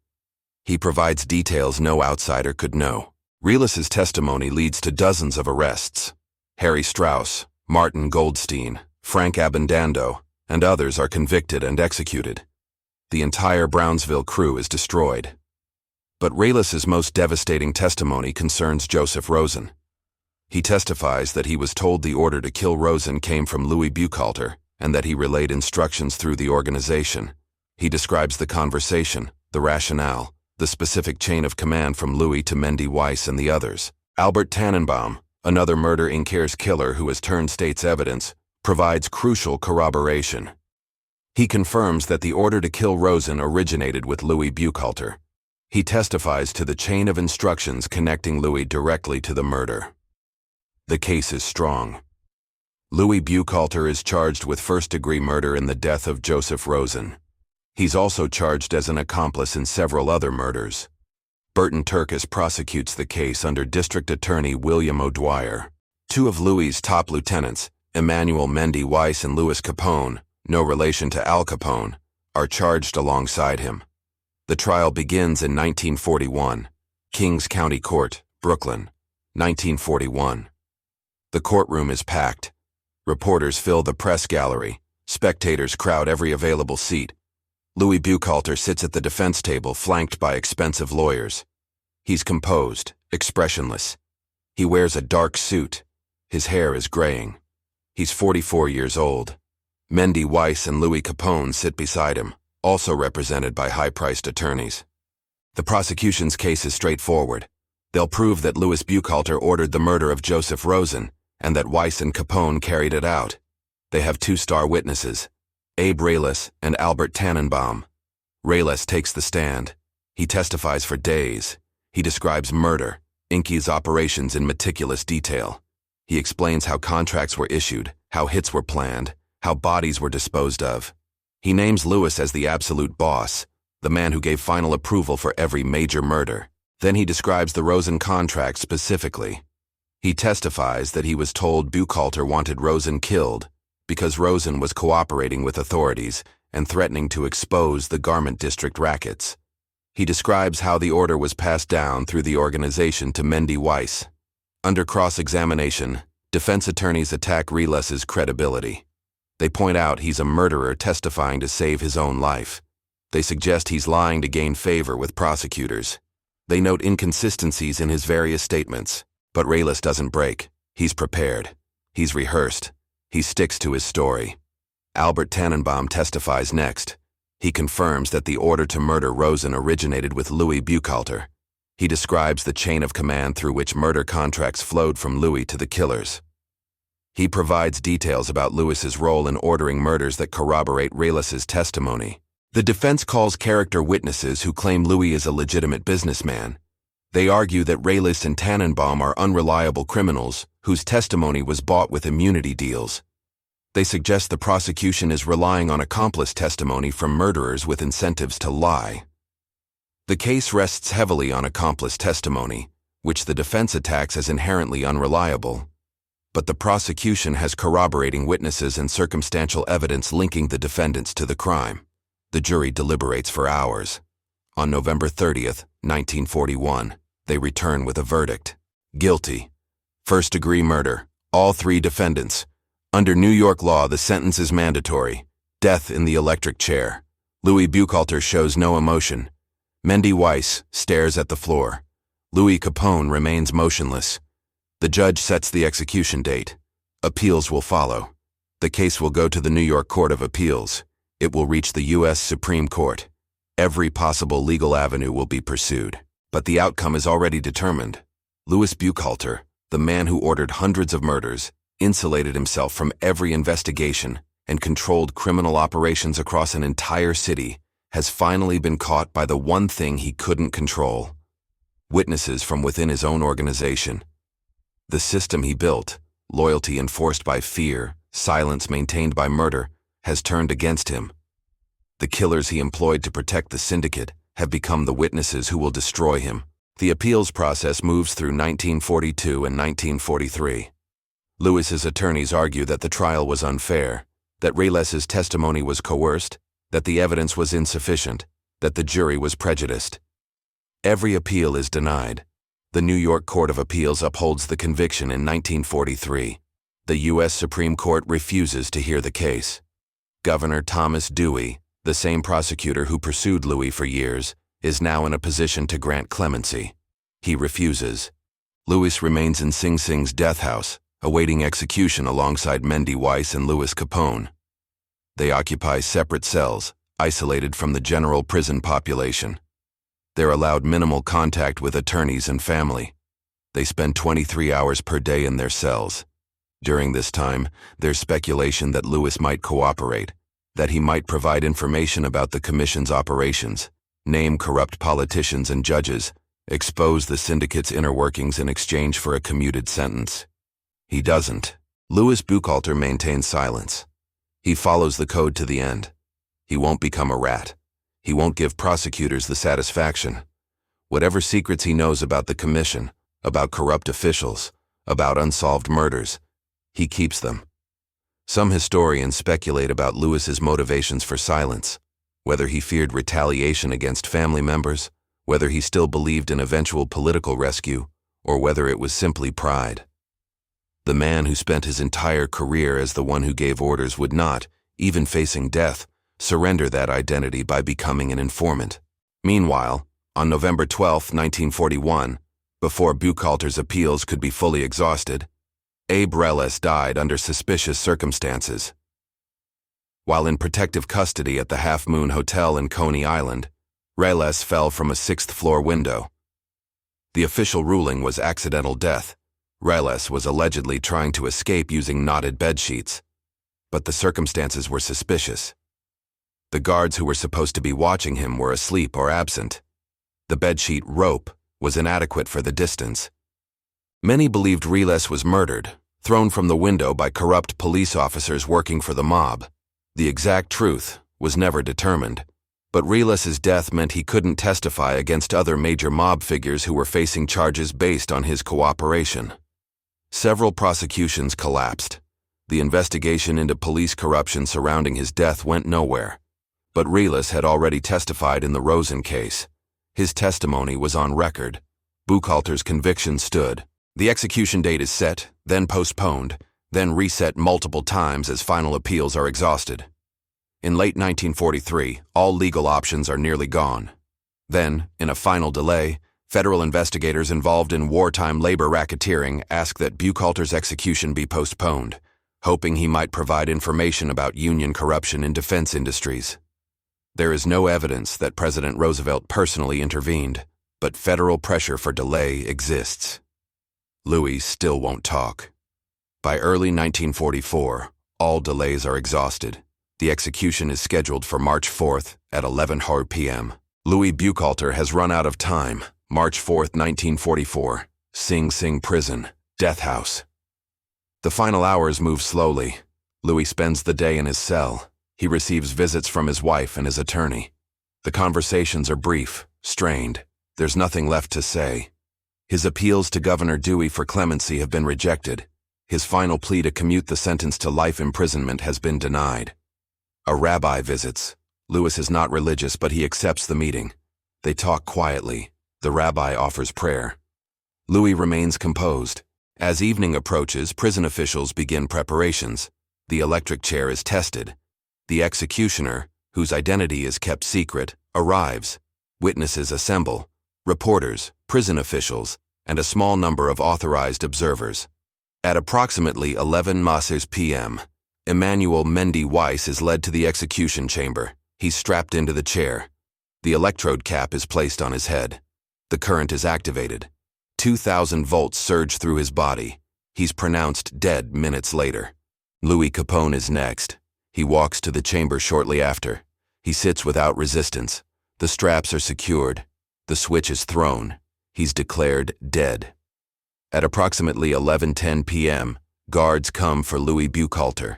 He provides details no outsider could know. Reles's testimony leads to dozens of arrests. Harry Strauss, Martin Goldstein, Frank Abundando, and others are convicted and executed. The entire Brownsville crew is destroyed. But Reles's most devastating testimony concerns Joseph Rosen. He testifies that he was told the order to kill Rosen came from Louis Buchalter and that he relayed instructions through the organization. He describes the conversation, the rationale, the specific chain of command from Louis to Mendy Weiss and the others. Albert Tannenbaum, another Murder Inc.'s killer who has turned state's evidence, provides crucial corroboration. He confirms that the order to kill Rosen originated with Louis Buchalter. He testifies to the chain of instructions connecting Louis directly to the murder. The case is strong. Louis Buchalter is charged with first-degree murder in the death of Joseph Rosen. He's also charged as an accomplice in several other murders. Burton Turkis prosecutes the case under District Attorney William O'Dwyer. Two of Louis's top lieutenants, Emmanuel Mendy Weiss and Louis Capone, no relation to Al Capone, are charged alongside him. The trial begins in 1941. Kings County Court, Brooklyn, 1941. The courtroom is packed. Reporters fill the press gallery. Spectators crowd every available seat. Louis Buchalter sits at the defense table flanked by expensive lawyers. He's composed, expressionless. He wears a dark suit. His hair is graying. He's 44 years old. Mendy Weiss and Louis Capone sit beside him, also represented by high-priced attorneys. The prosecution's case is straightforward. They'll prove that Louis Buchalter ordered the murder of Joseph Rosen and that Weiss and Capone carried it out. They have two star witnesses, Abe Reles and Albert Tannenbaum. Reles takes the stand. He testifies for days. He describes murder, Inky's operations in meticulous detail. He explains how contracts were issued, how hits were planned, how bodies were disposed of. He names Louis as the absolute boss, the man who gave final approval for every major murder. Then he describes the Rosen contract specifically. He testifies that he was told Buchalter wanted Rosen killed because Rosen was cooperating with authorities and threatening to expose the garment district rackets. He describes how the order was passed down through the organization to Mendy Weiss. Under cross-examination, defense attorneys attack Reles's credibility. They point out he's a murderer testifying to save his own life. They suggest he's lying to gain favor with prosecutors. They note inconsistencies in his various statements, but Reles doesn't break. He's prepared. He's rehearsed. He sticks to his story. Albert Tannenbaum testifies next. He confirms that the order to murder Rosen originated with Louis Buchalter. He describes the chain of command through which murder contracts flowed from Louis to the killers. He provides details about Louis's role in ordering murders that corroborate Reles's testimony. The defense calls character witnesses who claim Louis is a legitimate businessman. They argue that Reles and Tannenbaum are unreliable criminals whose testimony was bought with immunity deals. They suggest the prosecution is relying on accomplice testimony from murderers with incentives to lie. The case rests heavily on accomplice testimony, which the defense attacks as inherently unreliable. But the prosecution has corroborating witnesses and circumstantial evidence linking the defendants to the crime. The jury deliberates for hours. On November 30th, 1941, they return with a verdict. Guilty. First-degree murder. All three defendants. Under New York law, the sentence is mandatory. Death in the electric chair. Louis Buchalter shows no emotion. Mendy Weiss stares at the floor. Louis Capone remains motionless. The judge sets the execution date. Appeals will follow. The case will go to the New York Court of Appeals. It will reach the U.S. Supreme Court. Every possible legal avenue will be pursued. But the outcome is already determined. Louis Buchalter, the man who ordered hundreds of murders, insulated himself from every investigation, and controlled criminal operations across an entire city, has finally been caught by the one thing he couldn't control: witnesses from within his own organization. The system he built, loyalty enforced by fear, silence maintained by murder, has turned against him. The killers he employed to protect the syndicate have become the witnesses who will destroy him. The appeals process moves through 1942 and 1943. Louis's attorneys argue that the trial was unfair, that Reles's testimony was coerced, that the evidence was insufficient, that the jury was prejudiced. Every appeal is denied. The New York Court of Appeals upholds the conviction in 1943. The U.S. Supreme Court refuses to hear the case. Governor Thomas Dewey, the same prosecutor who pursued Louis for years, is now in a position to grant clemency. He refuses. Louis remains in Sing Sing's death house, awaiting execution alongside Mendy Weiss and Louis Capone. They occupy separate cells, isolated from the general prison population. They're allowed minimal contact with attorneys and family. They spend 23 hours per day in their cells. During this time, there's speculation that Louis might cooperate, that he might provide information about the Commission's operations, name corrupt politicians and judges, expose the syndicate's inner workings in exchange for a commuted sentence. He doesn't. Louis Buchalter maintains silence. He follows the code to the end. He won't become a rat. He won't give prosecutors the satisfaction. Whatever secrets he knows about the Commission, about corrupt officials, about unsolved murders, he keeps them. Some historians speculate about Louis's motivations for silence, whether he feared retaliation against family members, whether he still believed in eventual political rescue, or whether it was simply pride. The man who spent his entire career as the one who gave orders would not, even facing death, surrender that identity by becoming an informant. Meanwhile, on November 12, 1941, before Buchalter's appeals could be fully exhausted, Abe Reles died under suspicious circumstances. While in protective custody at the Half Moon Hotel in Coney Island, Reles fell from a 6th-floor window. The official ruling was accidental death. Reles was allegedly trying to escape using knotted bedsheets, but the circumstances were suspicious. The guards who were supposed to be watching him were asleep or absent. The bedsheet rope was inadequate for the distance. Many believed Reles was murdered, thrown from the window by corrupt police officers working for the mob. The exact truth was never determined, but Reles's death meant he couldn't testify against other major mob figures who were facing charges based on his cooperation. Several prosecutions collapsed. The investigation into police corruption surrounding his death went nowhere. But Reles had already testified in the Rosen case. His testimony was on record. Buchalter's conviction stood. The execution date is set, then postponed, then reset multiple times as final appeals are exhausted. In late 1943, all legal options are nearly gone. Then, in a final delay, federal investigators involved in wartime labor racketeering ask that Buchalter's execution be postponed, hoping he might provide information about union corruption in defense industries. There is no evidence that President Roosevelt personally intervened, but federal pressure for delay exists. Louis still won't talk. By early 1944, all delays are exhausted. The execution is scheduled for March 4th at 11:00 p.m. Louis Buchalter has run out of time. March 4th, 1944, Sing Sing Prison, Death House. The final hours move slowly. Louis spends the day in his cell. He receives visits from his wife and his attorney. The conversations are brief, strained. There's nothing left to say. His appeals to Governor Dewey for clemency have been rejected. His final plea to commute the sentence to life imprisonment has been denied. A rabbi visits. Louis is not religious, but he accepts the meeting. They talk quietly. The rabbi offers prayer. Louis remains composed. As evening approaches, prison officials begin preparations. The electric chair is tested. The executioner, whose identity is kept secret, arrives. Witnesses assemble. Reporters, prison officials, and a small number of authorized observers. At approximately 11:00 p.m., Emmanuel Mendy Weiss is led to the execution chamber. He's strapped into the chair. The electrode cap is placed on his head. The current is activated. 2,000 volts surge through his body. He's pronounced dead minutes later. Louis Capone is next. He walks to the chamber shortly after. He sits without resistance. The straps are secured. The switch is thrown. He's declared dead. At approximately 11:10 p.m., guards come for Louis Buchalter.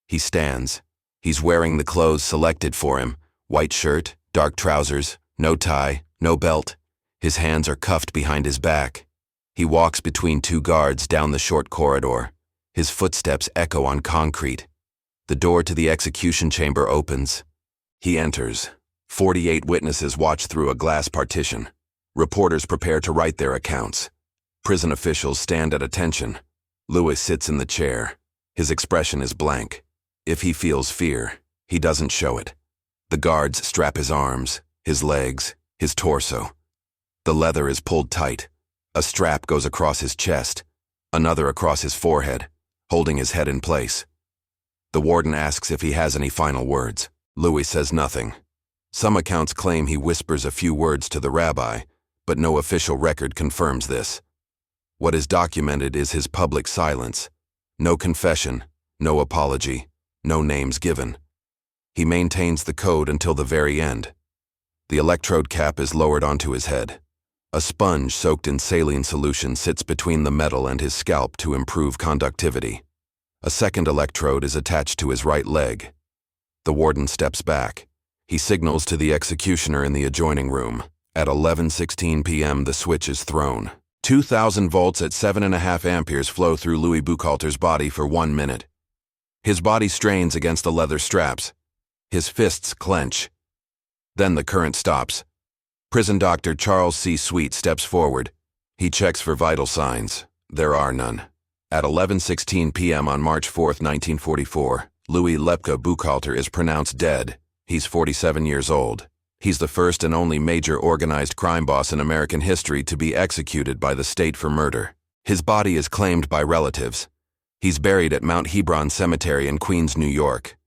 He stands. He's wearing the clothes selected for him: white shirt, dark trousers, no tie, no belt. His hands are cuffed behind his back. He walks between two guards down the short corridor. His footsteps echo on concrete. The door to the execution chamber opens. He enters. 48 witnesses watch through a glass partition. Reporters prepare to write their accounts. Prison officials stand at attention. Lewis sits in the chair. His expression is blank. If he feels fear, he doesn't show it. The guards strap his arms, his legs, his torso. The leather is pulled tight. A strap goes across his chest, another across his forehead, holding his head in place. The warden asks if he has any final words. Louis says nothing. Some accounts claim he whispers a few words to the rabbi, but no official record confirms this. What is documented is his public silence. No confession, no apology, no names given. He maintains the code until the very end. The electrode cap is lowered onto his head. A sponge soaked in saline solution sits between the metal and his scalp to improve conductivity. A second electrode is attached to his right leg. The warden steps back. He signals to the executioner in the adjoining room. At 11:16 p.m. the switch is thrown. 2,000 volts at 7.5 amperes flow through Louis Buchalter's body for 1 minute. His body strains against the leather straps. His fists clench. Then the current stops. Prison doctor Charles C. Sweet steps forward. He checks for vital signs. There are none. At 11:16 p.m. on March 4, 1944, Louis Lepke Buchalter is pronounced dead. He's 47 years old. He's the first and only major organized crime boss in American history to be executed by the state for murder. His body is claimed by relatives. He's buried at Mount Hebron Cemetery in Queens, New York.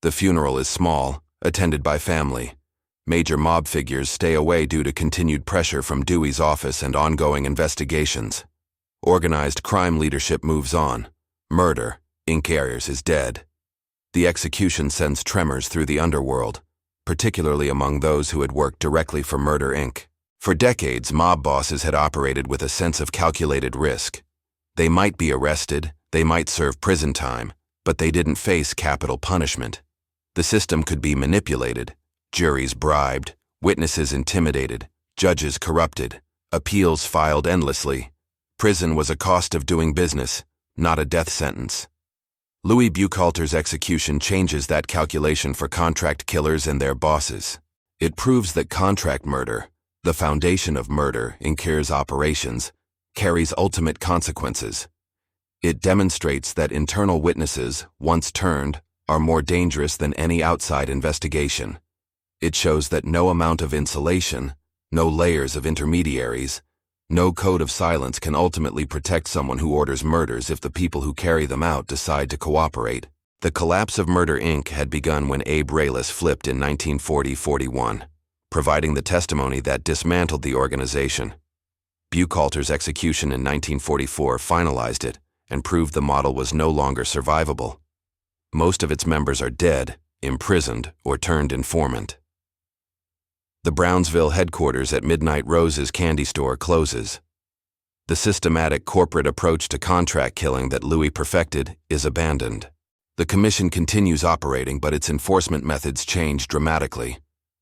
The funeral is small, attended by family. Major mob figures stay away due to continued pressure from Dewey's office and ongoing investigations. Organized crime leadership moves on. Murder, Inc. Ayers is dead. The execution sends tremors through the underworld, particularly among those who had worked directly for Murder, Inc. For decades, mob bosses had operated with a sense of calculated risk. They might be arrested, they might serve prison time, but they didn't face capital punishment. The system could be manipulated, juries bribed, witnesses intimidated, judges corrupted, appeals filed endlessly. Prison was a cost of doing business, not a death sentence. Louis Buchalter's execution changes that calculation for contract killers and their bosses. It proves that contract murder, the foundation of Murder, Inc.'s operations, carries ultimate consequences. It demonstrates that internal witnesses, once turned, are more dangerous than any outside investigation. It shows that no amount of insulation, no layers of intermediaries, no code of silence can ultimately protect someone who orders murders if the people who carry them out decide to cooperate. The collapse of Murder, Inc. had begun when Abe Reles flipped in 1940-41, providing the testimony that dismantled the organization. Buchalter's execution in 1944 finalized it and proved the model was no longer survivable. Most of its members are dead, imprisoned, or turned informant. The Brownsville headquarters at Midnight Rose's candy store closes. The systematic corporate approach to contract killing that Louis perfected is abandoned. The commission continues operating, but its enforcement methods change dramatically.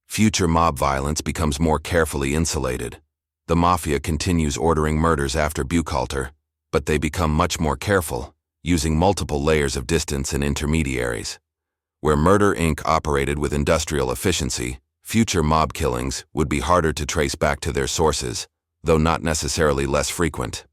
Future mob violence becomes more carefully insulated. The mafia continues ordering murders after Buchalter, but they become much more careful, using multiple layers of distance and intermediaries. Where Murder, Inc. operated with industrial efficiency, future mob killings would be harder to trace back to their sources, though not necessarily less frequent.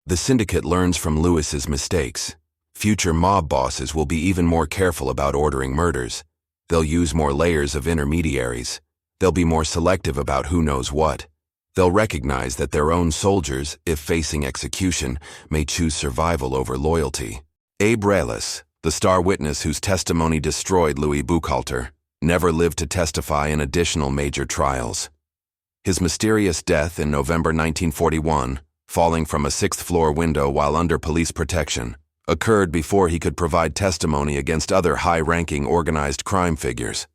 The syndicate learns from Lewis's mistakes. Future mob bosses will be even more careful about ordering murders. They'll use more layers of intermediaries. They'll be more selective about who knows what. They'll recognize that their own soldiers, if facing execution, may choose survival over loyalty. Abe Reles, the star witness whose testimony destroyed Louis Buchalter, never lived to testify in additional major trials. His mysterious death in November 1941, falling from a 6th-floor window while under police protection, occurred before he could provide testimony against other high-ranking organized crime figures.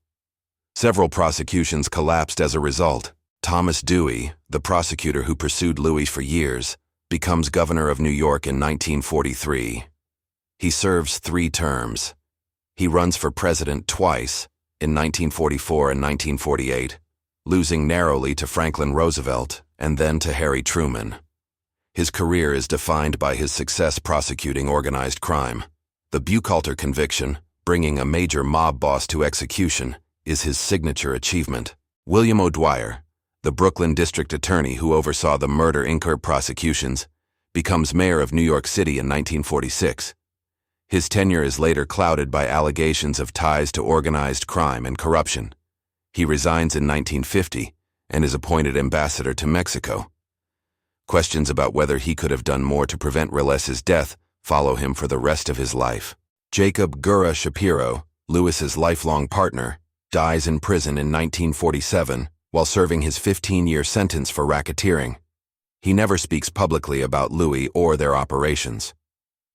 Several prosecutions collapsed as a result. Thomas Dewey, the prosecutor who pursued Louis for years, becomes governor of New York in 1943. He serves 3 terms. He runs for president twice, in 1944 and 1948, losing narrowly to Franklin Roosevelt and then to Harry Truman. His career is defined by his success prosecuting organized crime. The Buchalter conviction, bringing a major mob boss to execution, is his signature achievement. William O'Dwyer, the Brooklyn district attorney who oversaw the murder inc. prosecutions, becomes mayor of New York City in 1946. His tenure is later clouded by allegations of ties to organized crime and corruption. He resigns in 1950 and is appointed ambassador to Mexico. Questions about whether he could have done more to prevent Reles's death follow him for the rest of his life. Jacob Gura Shapiro, Lewis's lifelong partner, dies in prison in 1947 while serving his 15-year sentence for racketeering. He never speaks publicly about Louis or their operations.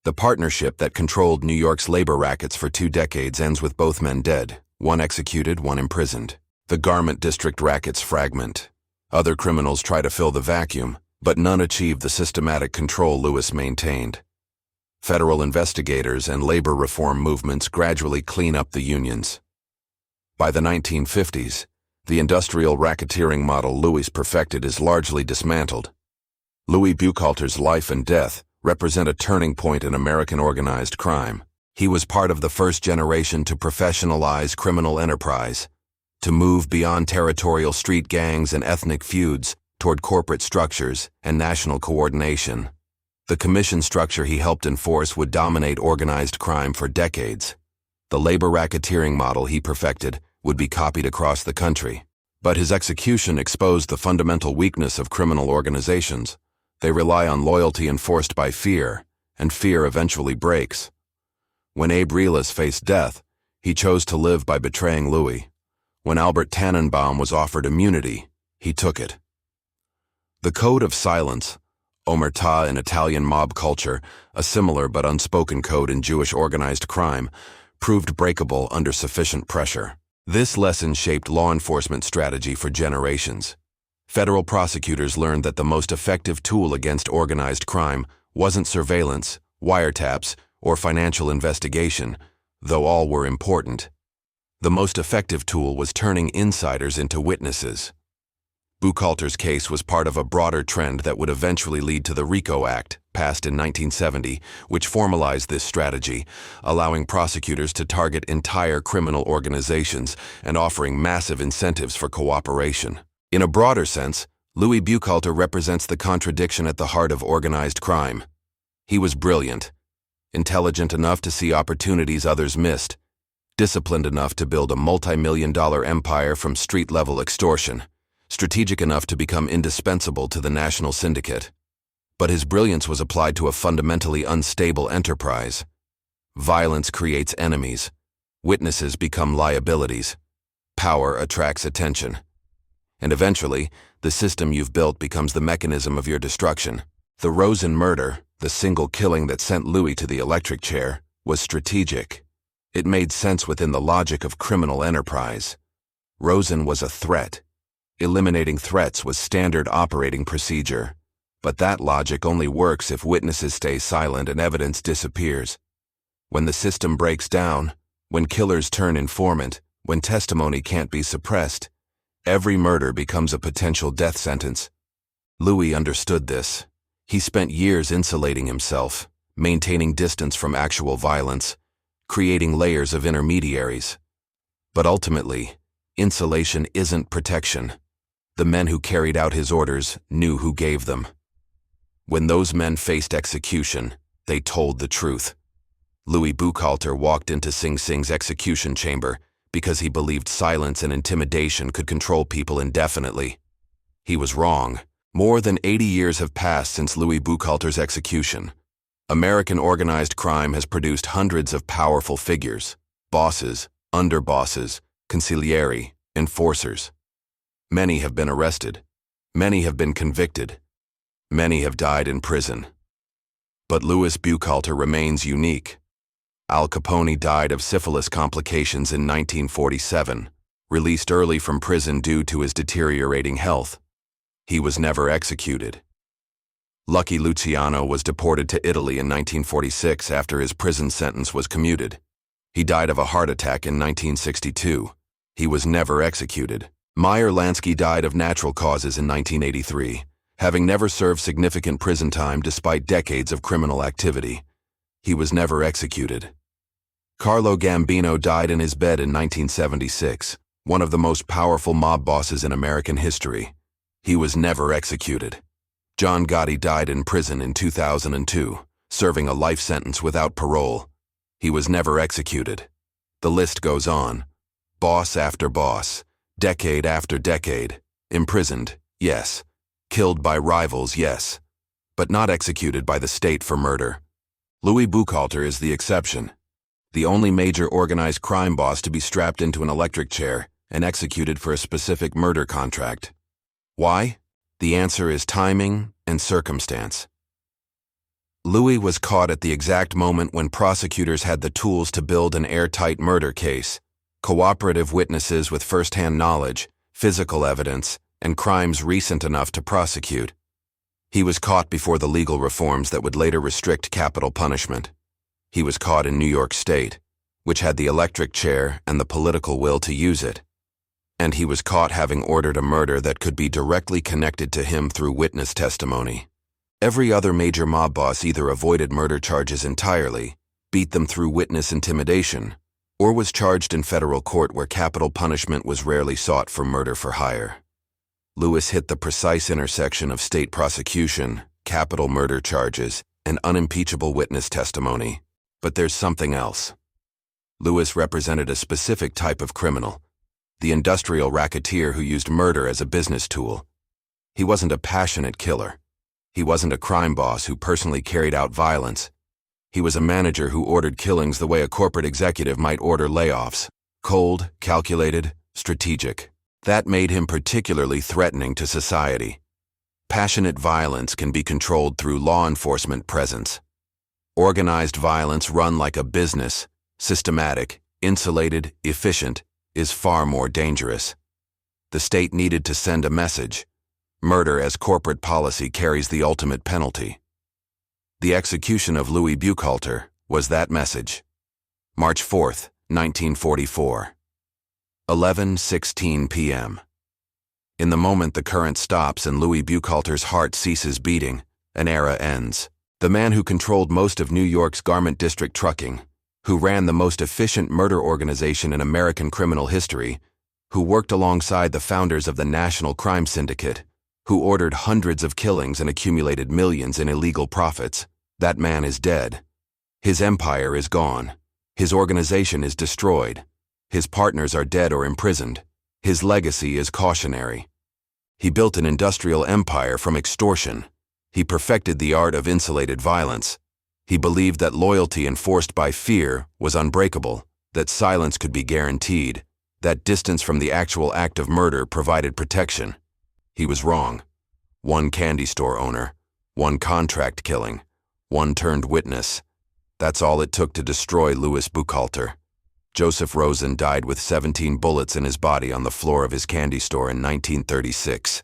The partnership that controlled New York's labor rackets for 2 decades ends with both men dead, one executed, one imprisoned. The garment district rackets fragment. Other criminals try to fill the vacuum, but none achieve the systematic control Lewis maintained. Federal investigators and labor reform movements gradually clean up the unions. By the 1950s, the industrial racketeering model Louis perfected is largely dismantled. Louis Buchalter's life and death represent a turning point in American organized crime. He was part of the first generation to professionalize criminal enterprise, to move beyond territorial street gangs and ethnic feuds toward corporate structures and national coordination. The commission structure he helped enforce would dominate organized crime for decades. The labor racketeering model he perfected would be copied across the country. But his execution exposed the fundamental weakness of criminal organizations. They rely on loyalty enforced by fear, and fear eventually breaks. When Abe Reles faced death, he chose to live by betraying Louis. When Albert Tannenbaum was offered immunity, he took it. The code of silence, omertà in Italian mob culture, a similar but unspoken code in Jewish organized crime, proved breakable under sufficient pressure. This lesson shaped law enforcement strategy for generations. Federal prosecutors learned that the most effective tool against organized crime wasn't surveillance, wiretaps, or financial investigation, though all were important. The most effective tool was turning insiders into witnesses. Buchalter's case was part of a broader trend that would eventually lead to the RICO Act, passed in 1970, which formalized this strategy, allowing prosecutors to target entire criminal organizations and offering massive incentives for cooperation. In a broader sense, Louis Buchalter represents the contradiction at the heart of organized crime. He was brilliant, intelligent enough to see opportunities others missed, disciplined enough to build a multi-million-dollar empire from street-level extortion, strategic enough to become indispensable to the National Syndicate. But his brilliance was applied to a fundamentally unstable enterprise. Violence creates enemies. Witnesses become liabilities. Power attracts attention. And eventually, the system you've built becomes the mechanism of your destruction. The Rosen murder, the single killing that sent Louis to the electric chair, was strategic. It made sense within the logic of criminal enterprise. Rosen was a threat. Eliminating threats was standard operating procedure. But that logic only works if witnesses stay silent and evidence disappears. When the system breaks down, when killers turn informant, when testimony can't be suppressed, every murder becomes a potential death sentence. Louis understood this. He spent years insulating himself, maintaining distance from actual violence, creating layers of intermediaries. But ultimately, insulation isn't protection. The men who carried out his orders knew who gave them. When those men faced execution, they told the truth. Louis Buchalter walked into Sing Sing's execution chamber because he believed silence and intimidation could control people indefinitely. He was wrong. More than 80 years have passed since Louis Buchalter's execution. American organized crime has produced hundreds of powerful figures: bosses, underbosses, consiglieri, enforcers. Many have been arrested. Many have been convicted. Many have died in prison. But Louis Buchalter remains unique. Al Capone died of syphilis complications in 1947, released early from prison due to his deteriorating health. He was never executed. Lucky Luciano was deported to Italy in 1946 after his prison sentence was commuted. He died of a heart attack in 1962. He was never executed. Meyer Lansky died of natural causes in 1983, having never served significant prison time despite decades of criminal activity. He was never executed. Carlo Gambino died in his bed in 1976, one of the most powerful mob bosses in American history. He was never executed. John Gotti died in prison in 2002, serving a life sentence without parole. He was never executed. The list goes on. Boss after boss, decade after decade, imprisoned, yes. Killed by rivals, yes. But not executed by the state for murder. Louis Buchalter is the exception. The only major organized crime boss to be strapped into an electric chair and executed for a specific murder contract. Why? The answer is timing and circumstance. Louis was caught at the exact moment when prosecutors had the tools to build an airtight murder case, cooperative witnesses with first-hand knowledge, physical evidence, and crimes recent enough to prosecute. He was caught before the legal reforms that would later restrict capital punishment. He was caught in New York State, which had the electric chair and the political will to use it. And he was caught having ordered a murder that could be directly connected to him through witness testimony. Every other major mob boss either avoided murder charges entirely, beat them through witness intimidation, or was charged in federal court where capital punishment was rarely sought for murder for hire. Louis hit the precise intersection of state prosecution, capital murder charges, and unimpeachable witness testimony. But there's something else. Louis represented a specific type of criminal, the industrial racketeer who used murder as a business tool. He wasn't a passionate killer. He wasn't a crime boss who personally carried out violence. He was a manager who ordered killings the way a corporate executive might order layoffs. Cold, calculated, strategic. That made him particularly threatening to society. Passionate violence can be controlled through law enforcement presence. Organized violence run like a business, systematic, insulated, efficient, is far more dangerous. The state needed to send a message. Murder as corporate policy carries the ultimate penalty. The execution of Louis Buchalter was that message. March 4, 1944. 11:16 p.m. In the moment the current stops and Louis Buchalter's heart ceases beating, an era ends. The man who controlled most of New York's garment district trucking, who ran the most efficient murder organization in American criminal history, who worked alongside the founders of the National Crime Syndicate, who ordered hundreds of killings and accumulated millions in illegal profits, that man is dead. His empire is gone. His organization is destroyed. His partners are dead or imprisoned. His legacy is cautionary. He built an industrial empire from extortion. He perfected the art of insulated violence. He believed that loyalty enforced by fear was unbreakable, that silence could be guaranteed, that distance from the actual act of murder provided protection. He was wrong. One candy store owner, one contract killing, one turned witness. That's all it took to destroy Louis Buchalter. Joseph Rosen died with 17 bullets in his body on the floor of his candy store in 1936.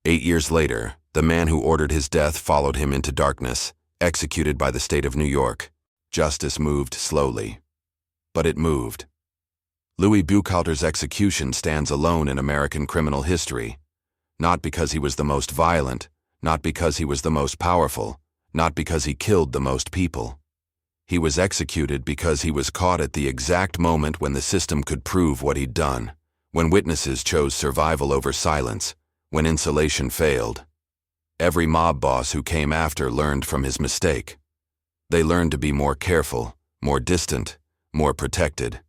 8 years later, the man who ordered his death followed him into darkness, executed by the state of New York. Justice moved slowly. But it moved. Louis Buchalter's execution stands alone in American criminal history. Not because he was the most violent, not because he was the most powerful, not because he killed the most people. He was executed because he was caught at the exact moment when the system could prove what he'd done, when witnesses chose survival over silence, when insulation failed. Every mob boss who came after learned from his mistake. They learned to be more careful, more distant, more protected.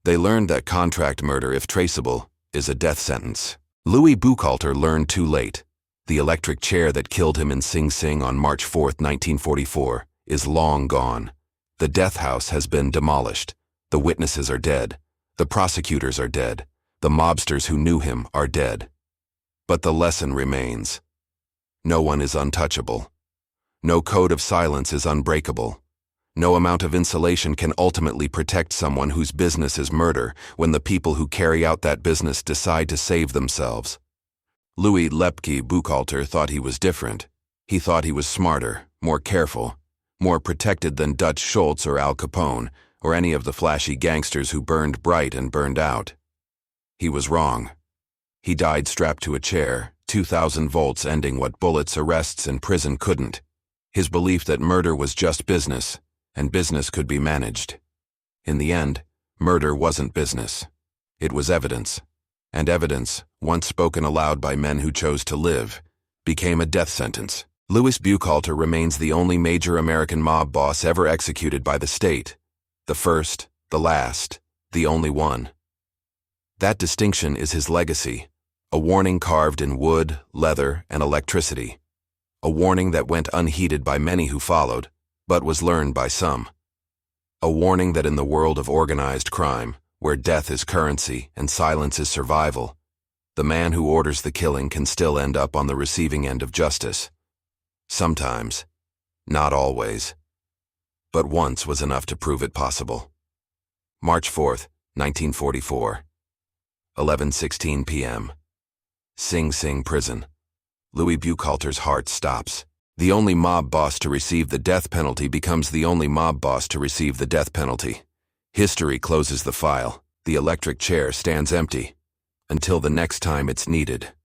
They learned that contract murder, if traceable, is a death sentence. Louis Buchalter learned too late. The electric chair that killed him in Sing Sing on March 4, 1944, is long gone. The death house has been demolished. The witnesses are dead. The prosecutors are dead. The mobsters who knew him are dead. But the lesson remains. No one is untouchable. No code of silence is unbreakable. No amount of insulation can ultimately protect someone whose business is murder when the people who carry out that business decide to save themselves. Louis Lepke Buchalter thought he was different. He thought he was smarter, more careful, more protected than Dutch Schultz or Al Capone, or any of the flashy gangsters who burned bright and burned out. He was wrong. He died strapped to a chair, 2,000 volts ending what bullets, arrests, and prison couldn't. His belief that murder was just business, and business could be managed. In the end, murder wasn't business. It was evidence, and evidence once spoken aloud by men who chose to live, became a death sentence. Louis Buchalter remains the only major American mob boss ever executed by the state. The first, the last, the only one. That distinction is his legacy, a warning carved in wood, leather, and electricity. A warning that went unheeded by many who followed, but was learned by some. A warning that in the world of organized crime, where death is currency and silence is survival, the man who orders the killing can still end up on the receiving end of justice. Sometimes, not always, but once was enough to prove it possible. March 4th, 1944. 11:16 p.m. Sing Sing Prison. Louis Buchalter's heart stops. The only mob boss to receive the death penalty becomes the only mob boss to receive the death penalty. History closes the file. The electric chair stands empty. Until the next time it's needed.